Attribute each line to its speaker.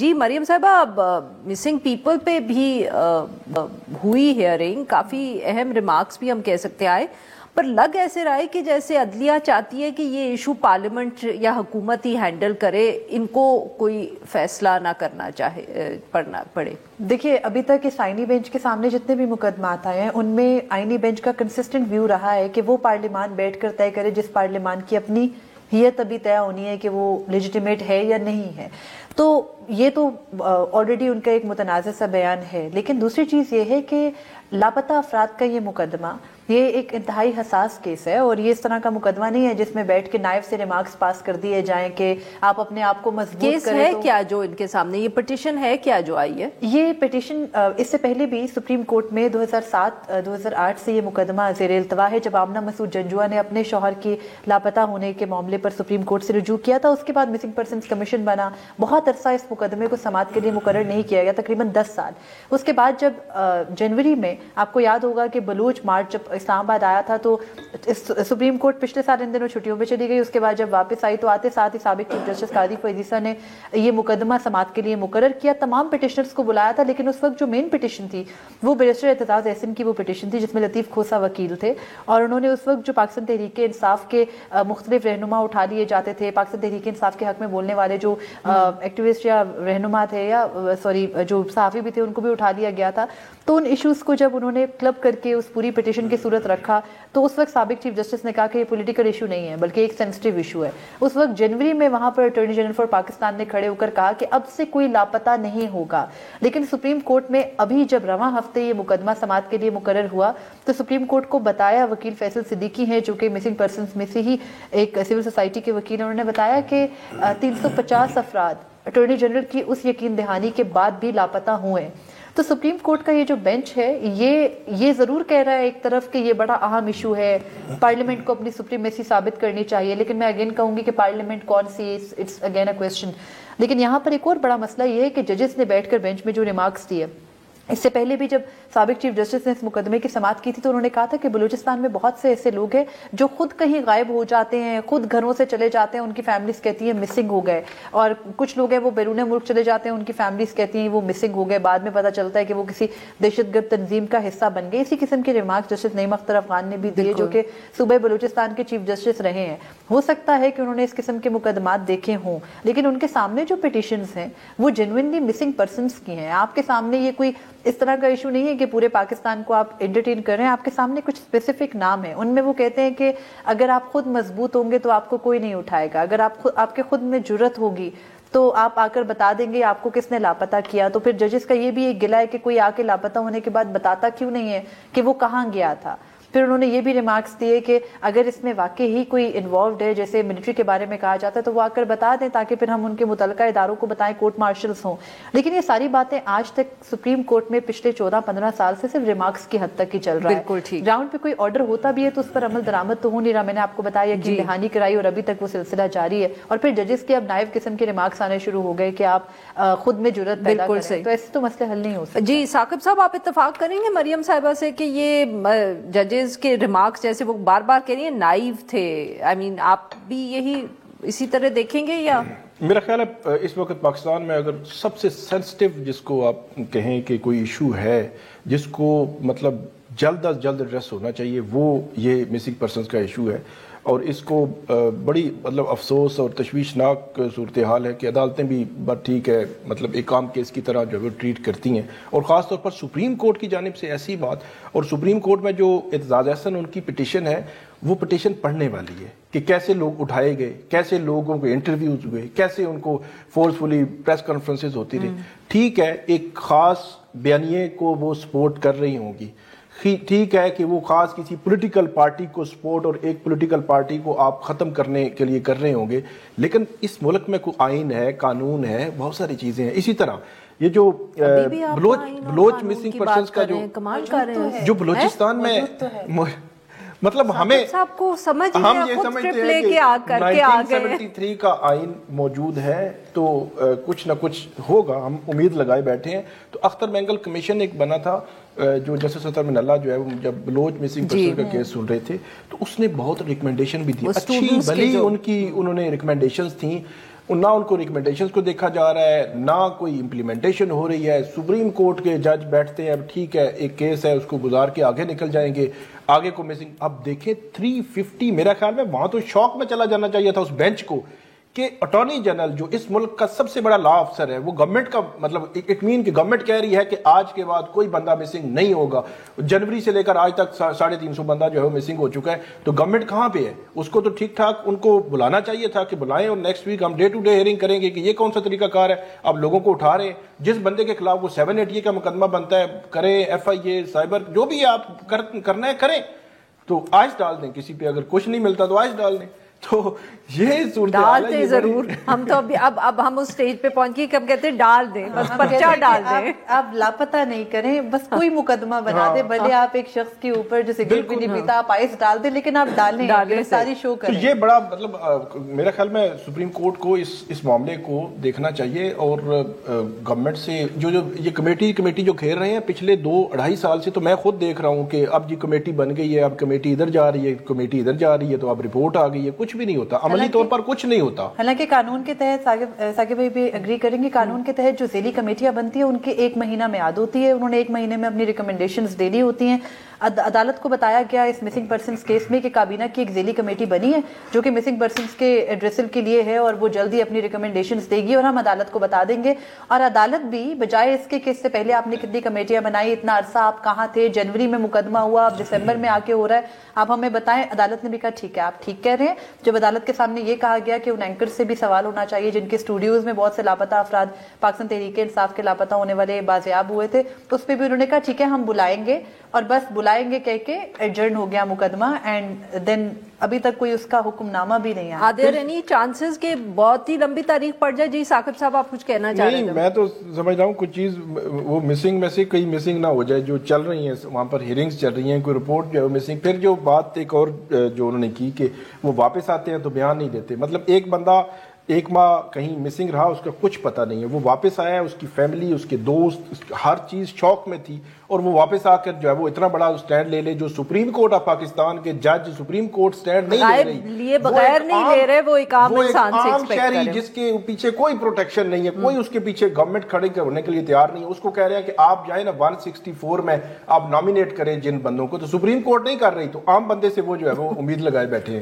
Speaker 1: जी मरियम साहिबा, missing people पे भी हुई हियरिंग, काफ़ी अहम रिमार्क्स भी हम कह सकते आए, पर लग ऐसे रहा है कि जैसे अदलिया चाहती है कि ये इशू पार्लियामेंट या हुकूमत ही हैंडल करे, इनको कोई फैसला ना करना पड़े।
Speaker 2: देखिए, अभी तक इस आईनी बेंच के सामने जितने भी मुकदमात आए हैं उनमें आईनी बेंच का कंसिस्टेंट व्यू रहा है कि वो पार्लियामान बैठकर तय करे जिस पार्लियामान की अपनी हियत अभी तय होनी है कि वो लेजिटिमेट है या नहीं है। तो ये तो ऑलरेडी उनका एक मुतनाज़ सा बयान है। लेकिन दूसरी चीज़ ये है कि लापता अफराद का ये मुकदमा ये एक इंतहाई हसास केस है और ये इस तरह का मुकदमा नहीं है जिसमें बैठ के नायब से रिमार्क्स पास कर दिए जाएं कि आप अपने आप को मजबूत
Speaker 1: केस
Speaker 2: करें।
Speaker 1: है
Speaker 2: तो
Speaker 1: क्या जो इनके सामने ये पिटीशन है क्या जो आई है?
Speaker 2: ये पिटीशन इससे पहले भी सुप्रीम कोर्ट में 2007-2008 से ये मुकदमा ज़ेरे इल्तवा है। जब आमना मसूद जंजुआ ने अपने शौहर की लापता होने के मामले पर सुप्रीम कोर्ट से रुजू किया था, उसके बाद मिसिंग पर्सनस कमीशन बना। बहुत अरसा इस मुकदमे को समाअत के लिए मुकर्रर नहीं किया गया, तकरीबन 10 साल। उसके बाद जब जनवरी में आपको याद होगा कि बलूच मार्च जब इस्लामाबाद आया था तो सुप्रीम कोर्ट पिछले साल इन दिनों छुट्टियों पे चली गई। उसके बाद जब वापस आई तो आते साथ ही साबिक चीफ जस्टिस कादी फैजीसा ने ये मुकदमा समाअत के लिए मुकर्रर किया। तमाम पिटिशनर्स को बुलाया था, लेकिन उस वक्त जो मेन पिटिशन थी वो बैरिस्टर एतजाज एहसन की वो पिटिशन थी जिसमें लतीफ़ खोसा वकील थे और उन्होंने उस वक्त जो पाकिस्तान तहरीक इंसाफ के मुख्तलिफ रहनुमा उठा लिए जाते थे, पाकिस्तान तहरीक इंसाफ के हक में बोलने वाले जो एक्टिविस्ट या रहनुमा थे या सॉरी जो सहाफ़ी भी थे उनको भी उठा लिया गया था। तो उन इशूज़ को जब उन्होंने क्लब करके उस पूरी पिटिशन की सूरत रखा तो उस वक्त साबिक चीफ जस्टिस ने कहा कि ये पॉलिटिकल इशू नहीं है बल्कि एक सेंसिटिव इशू है। उस वक्त जनवरी में वहां पर अटॉर्नी जनरल फॉर पाकिस्तान ने खड़े होकर कहा कि अब से कोई लापता नहीं होगा। लेकिन सुप्रीम कोर्ट में अभी जब रवां हफ्ते ये मुकदमा समाअत के लिए मुकर्रर हुआ तो सुप्रीम कोर्ट को बताया, वकील फैसल सिद्दीकी हैं जो कि मिसिंग पर्सनस में से ही एक सिविल सोसाइटी के वकील हैं, उन्होंने बताया कि 350 अफराद अटॉर्नी जनरल की उस यकीन दहानी के बाद भी लापता हुए। तो सुप्रीम कोर्ट का ये जो बेंच है ये जरूर कह रहा है एक तरफ कि ये बड़ा अहम इशू है, पार्लियामेंट को अपनी सुप्रीमेसी साबित करनी चाहिए, लेकिन मैं अगेन कहूंगी कि पार्लियामेंट कौन सी, इट्स अगेन अ क्वेश्चन। लेकिन यहाँ पर एक और बड़ा मसला ये है कि जजेस ने बैठकर बेंच में जो रिमार्क्स दिए, इससे पहले भी जब साबिक चीफ जस्टिस ने इस मुकदमे की समाअत की थी तो उन्होंने कहा था कि बलूचिस्तान में बहुत से ऐसे लोग हैं जो खुद कहीं गायब हो जाते हैं, खुद घरों से चले जाते हैं, उनकी फैमिलीज कहती है मिसिंग हो गए, और कुछ लोग हैं वो बैरून मुल्क चले जाते हैं, उनकी फैमिलीज कहती हैं वो मिसिंग हो गए, बाद में पता चलता है कि वो किसी दहशतगर्द तंजीम का हिस्सा बन गए। इसी किस्म के रिमार्क्स जस्टिस नईम अख्तर अफगान ने भी दिए जो कि सूबे बलूचिस्तान के चीफ जस्टिस रहे हैं। हो सकता है कि उन्होंने इस किस्म के मुकदमात देखे हों, लेकिन उनके सामने जो पिटिशंस हैं वो जेन्युइनली मिसिंग पर्सन्स की हैं। आपके सामने ये कोई इस तरह का इशू नहीं है कि पूरे पाकिस्तान को आप एंटरटेन कर रहे हैं, आपके सामने कुछ स्पेसिफिक नाम है। उनमें वो कहते हैं कि अगर आप खुद मजबूत होंगे तो आपको कोई नहीं उठाएगा, अगर आपके खुद में जुर्रत होगी तो आप आकर बता देंगे आपको किसने लापता किया। तो फिर जजेस का ये भी एक गिला है कि कोई आके लापता होने के बाद बताता क्यों नहीं है कि वो कहाँ गया था। फिर उन्होंने ये भी रिमार्क्स दिए कि अगर इसमें वाकई ही कोई इन्वॉल्व है, जैसे मिलिट्री के बारे में कहा जाता है, तो वो आकर बता दें ताकि फिर हम उनके मुतल्लिका इदारों को बताएं, कोर्ट मार्शल्स हों। लेकिन ये सारी बातें आज तक सुप्रीम कोर्ट में पिछले 14-15 साल से सिर्फ रिमार्क्स की हद तक ही चल रहा है। ग्राउंड पे कोई ऑर्डर होता भी है तो उस पर अमल दरामद तो हो नहीं रहा। मैंने आपको बताया कि दहानी कराई और अभी तक वो सिलसिला जारी है। और फिर जजेस के अब नायब किस्म के रिमार्क्स आने शुरू हो गए कि आप खुद में जुर्रत पैदा करें, तो ऐसे तो मसले हल नहीं हो सकते।
Speaker 1: जी साकिब साहब, आप इत्तेफाक करेंगे मरियम साहिबा से कि ये जजेस के रिमार्क्स जैसे वो बार बार कह रही है नाइव थे, आई मीन आप भी यही इसी तरह देखेंगे? या
Speaker 3: मेरा ख्याल है इस वक्त पाकिस्तान में अगर सबसे सेंसिटिव जिसको आप कहें कि कोई इशू है जिसको मतलब जल्द अज जल्द एड्रेस होना चाहिए वो ये मिसिंग पर्सनस का इशू है। और इसको बड़ी मतलब अफसोस और तशवीशनाक सूरत हाल है कि अदालतें भी बस ठीक है मतलब एक आम केस की तरह जो है ट्रीट करती हैं, और ख़ास तौर पर सुप्रीम कोर्ट की जानिब से ऐसी बात। और सुप्रीम कोर्ट में जो एतजाज़ एहसन उनकी पिटिशन है वो पिटिशन पढ़ने वाली है कि कैसे लोग उठाए गए, कैसे लोगों के इंटरव्यूज़ हुए, कैसे उनको फोर्सफुली प्रेस कॉन्फ्रेंसेज होती रही। ठीक है, एक ख़ास बयानिए को वो सपोर्ट कर रही होंगी, ठीक है कि वो खास किसी पॉलिटिकल पार्टी को सपोर्ट और एक पॉलिटिकल पार्टी को आप ख़त्म करने के लिए कर रहे होंगे, लेकिन इस मुल्क में कोई आइन है, कानून है, बहुत सारी चीज़ें हैं। इसी तरह ये जो बलोच मिसिंग पर्सन्स का जो बलोचिस्तान में मतलब हमें
Speaker 1: आपको समझ
Speaker 3: हम ये समझते हैं कि 1973 का आइन मौजूद है तो कुछ ना कुछ होगा, हम उम्मीद लगाए बैठे हैं। तो अख्तर मैंगल कमीशन एक बना था जो जस्टिस अतर मिनल्ला जो है वो जब बलोच मिसिंग पर्सन का केस सुन रहे थे तो उसने बहुत रिकमेंडेशन भी दी, अच्छी भली उन्होंने रिकमेंडेशंस थी। نہ ان کو ریکمنڈیشنز کو دیکھا جا رہا ہے، نہ کوئی امپلیمنٹیشن ہو رہی ہے. سپریم کورٹ کے جج بیٹھتے ہیں، اب ٹھیک ہے ایک کیس ہے اس کو گزار کے آگے نکل جائیں گے، آگے کو مسنگ. اب دیکھیں 350، میرا خیال میں وہاں تو شوق میں چلا جانا چاہیے تھا اس بینچ کو کہ اٹارنی جنرل جو اس ملک کا سب سے بڑا لا افسر ہے، وہ گورنمنٹ کا مطلب اٹ مین کہ گورنمنٹ کہہ رہی ہے کہ آج کے بعد کوئی بندہ مسنگ نہیں ہوگا. جنوری سے لے کر آج تک 350 بندہ جو ہے وہ مسنگ ہو چکا ہے. تو گورنمنٹ کہاں پہ ہے؟ اس کو تو ٹھیک ٹھاک ان کو بلانا چاہیے تھا کہ بلائیں، اور نیکسٹ ویک ہم ڈے ٹو ڈے ہیئرنگ کریں گے کہ یہ کون سا طریقہ کار ہے. اب لوگوں کو اٹھا رہے ہیں، جس بندے کے خلاف وہ 780 کا مقدمہ بنتا ہے کریں، FIA سائبر جو بھی آپ کرنا ہے کریں، تو آج ڈال دیں. کسی پہ اگر کچھ نہیں ملتا تو آج ڈال دیں. تو یہ صورتحال
Speaker 1: ڈالتے ضرور ہم تو اب ہم اس سٹیج پہ پہنچ گئے کہ ہم کہتے ہیں ڈال دیں، بس پرچہ ڈال دیں.
Speaker 2: آپ لاپتہ نہیں کریں، بس کوئی مقدمہ بنا دیں، بھلے آپ ایک شخص کے اوپر جو سگریٹ بھی نہیں پیتا آپ آئس ڈال دیں، لیکن آپ ڈالیں، گرفتاری شو کریں.
Speaker 3: تو یہ بڑا مطلب میرا خیال میں سپریم کورٹ کو اس معاملے کو دیکھنا چاہیے، اور گورنمنٹ سے جو یہ کمیٹی جو گھیر رہے ہیں پچھلے 2-2.5 سال سے، تو میں خود دیکھ رہا ہوں کہ اب جی کمیٹی بن گئی ہے، اب کمیٹی ادھر جا رہی ہے، کمیٹی ادھر جا رہی ہے، تو اب رپورٹ آ گئی ہے. کچھ بھی نہیں ہوتا، عملی طور پر کچھ نہیں ہوتا.
Speaker 2: حالانکہ قانون کے تحت ثاقب بھائی بھی اگری کریں گے، قانون کے تحت جو ذیلی کمیٹیاں بنتی ہیں ان کے 1 مہینہ میعاد ہوتی ہے، انہوں نے 1 مہینے میں اپنی ریکمنڈیشنز دینی ہوتی ہیں. عدالت کو بتایا گیا اس مسنگ پرسنز کیس میں کہ کابینہ کی ایک ذیلی کمیٹی بنی ہے جو کہ مسنگ پرسنز کے ایڈریسل کے لیے ہے، اور وہ جلدی اپنی ریکمنڈیشنز دے گی اور ہم عدالت کو بتا دیں گے. اور عدالت بھی بجائے اس کے کہ اس سے پہلے آپ نے کتنی کمیٹیاں بنائی، اتنا عرصہ آپ کہاں تھے، جنوری میں مقدمہ ہوا، اب دسمبر میں آ کے ہو رہا ہے، آپ ہمیں بتائیں. عدالت نے بھی کہا ٹھیک ہے آپ ٹھیک کہہ رہے ہیں. جب عدالت کے سامنے یہ کہا گیا کہ ان اینکر سے بھی سوال ہونا چاہیے جن کے اسٹوڈیوز میں بہت سے لاپتہ افراد پاکستان تحریک انصاف کے لاپتہ ہونے والے بازیاب ہوئے تھے، تو اس پہ بھی انہوں نے کہا ٹھیک ہے ہم بلائیں گے، اور بس بلائیں گے کہہ کے ایڈجرن ہو گیا مقدمہ. اینڈ دین ابھی تک کوئی اس کا حکم نامہ بھی نہیں آیا.
Speaker 1: Are there any chances کہ بہت ہی لمبی تاریخ پڑ جائے؟ جی ثاقب صاحب آپ کچھ کہنا چاہ رہے ہیں؟
Speaker 3: نہیں، میں تو سمجھ رہا ہوں کچھ چیز وہ مسنگ میں سے کئی مسنگ نہ ہو جائے جو چل رہی ہیں وہاں پر ہیئرنگز چل رہی ہیں، کوئی رپورٹ جو ہے وہ مسنگ. پھر جو بات ایک اور جو انہوں نے کی کہ وہ واپس آتے ہیں تو بیان نہیں دیتے. مطلب ایک بندہ 1 ماہ کہیں مسنگ رہا، اس کا کچھ پتہ نہیں ہے، وہ واپس آیا ہے، اس کی فیملی، اس کے دوست، ہر چیز شوق میں تھی، اور وہ واپس آ کر جو ہے وہ اتنا بڑا سٹینڈ لے لے جو سپریم کورٹ آف پاکستان کے جج سپریم کورٹ سٹینڈ نہیں لے رہی،
Speaker 1: لیے بغیر نہیں لے رہے، وہ ایک عام انسان سے ایکسپیکٹ کر رہے ہیں
Speaker 3: جس کے پیچھے کوئی پروٹیکشن نہیں ہے، کوئی اس کے پیچھے گورنمنٹ کھڑے ہونے کے لیے تیار نہیں ہے. اس کو کہہ رہے ہیں کہ آپ جائیں نا 164 میں آپ نامینیٹ کریں جن بندوں کو، تو سپریم کورٹ نہیں کر رہی، تو عام بندے سے وہ جو ہے وہ امید لگائے بیٹھے ہیں.